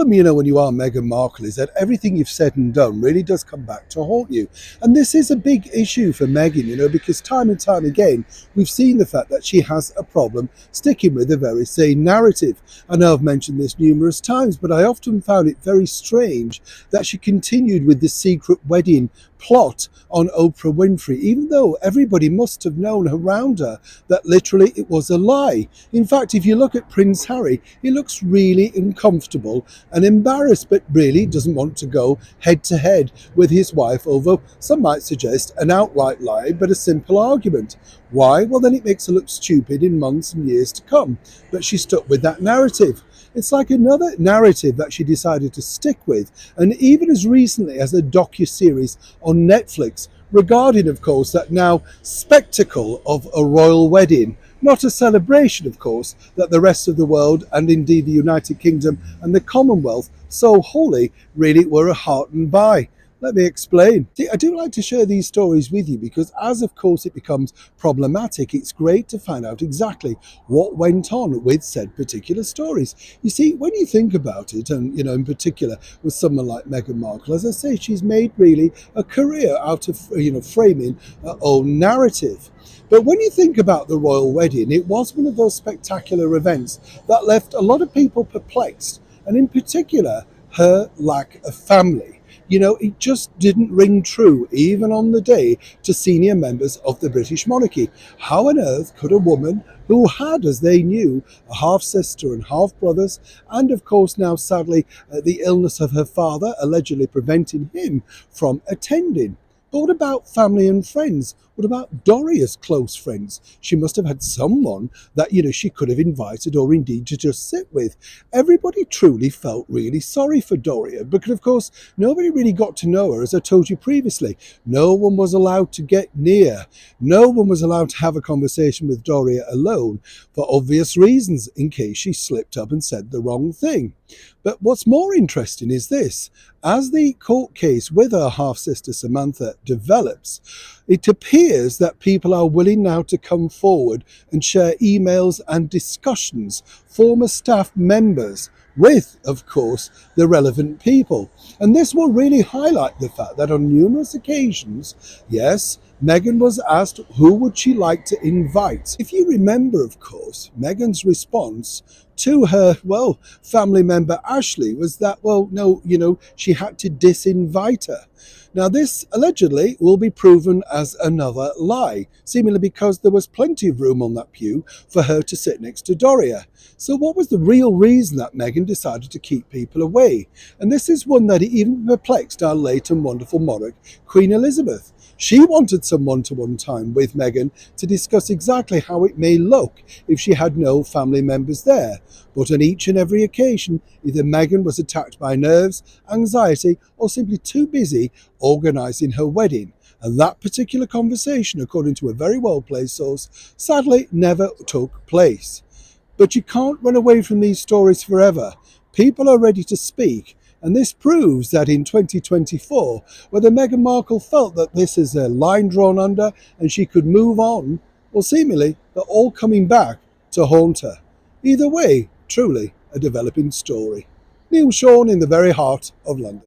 problem, when you are Meghan Markle is that everything you've said and done really does come back to haunt you. And this is a big issue for Meghan, because time and time again, we've seen the fact that she has a problem sticking with the very same narrative. I know I've mentioned this numerous times, but I often found it very strange that she continued with the secret wedding plot on Oprah Winfrey, even though everybody must have known around her that literally it was a lie. In fact, if you look at Prince Harry, he looks really uncomfortable and embarrassed, but really doesn't want to go head to head with his wife over, some might suggest, an outright lie, but a simple argument. Why? Well, then it makes her look stupid in months and years to come. But she stuck with that narrative. It's like another narrative that she decided to stick with, and even as recently as a docu-series on Netflix regarding, of course, that now spectacle of a royal wedding. Not a celebration, of course, that the rest of the world and indeed the United Kingdom and the Commonwealth so wholly really were heartened by. Let me explain. See, I do like to share these stories with you because as of course it becomes problematic, it's great to find out exactly what went on with said particular stories. You see, when you think about it, and in particular with someone like Meghan Markle, as I say, she's made really a career out of framing her own narrative. But when you think about the royal wedding, it was one of those spectacular events that left a lot of people perplexed, and in particular her lack of family. It just didn't ring true, even on the day, to senior members of the British monarchy. How on earth could a woman who had, as they knew, a half-sister and half-brothers, and of course now sadly the illness of her father allegedly preventing him from attending? But what about family and friends? What about Doria's close friends? She must have had someone that, she could have invited or indeed to just sit with. Everybody truly felt really sorry for Doria because, of course, nobody really got to know her, as I told you previously. No one was allowed to get near. No one was allowed to have a conversation with Doria alone for obvious reasons, in case she slipped up and said the wrong thing. But what's more interesting is this. As the court case with her half-sister Samantha develops, it appears that people are willing now to come forward and share emails and discussions, former staff members, with, of course, the relevant people. And this will really highlight the fact that on numerous occasions, yes, Meghan was asked who would she like to invite. If you remember, of course, Meghan's response to her, family member Ashley was that, no, she had to disinvite her. Now, this allegedly will be proven as another lie, seemingly because there was plenty of room on that pew for her to sit next to Doria. So what was the real reason that Meghan decided to keep people away? And this is one that even perplexed our late and wonderful monarch, Queen Elizabeth. She wanted some one-to-one time with Meghan to discuss exactly how it may look if she had no family members there. But on each and every occasion, either Meghan was attacked by nerves, anxiety, or simply too busy organising her wedding. And that particular conversation, according to a very well-placed source, sadly never took place. But you can't run away from these stories forever. People are ready to speak. And this proves that in 2024, whether Meghan Markle felt that this is a line drawn under and she could move on, or seemingly they're all coming back to haunt her. Either way, truly a developing story. Neil Sean in the very heart of London.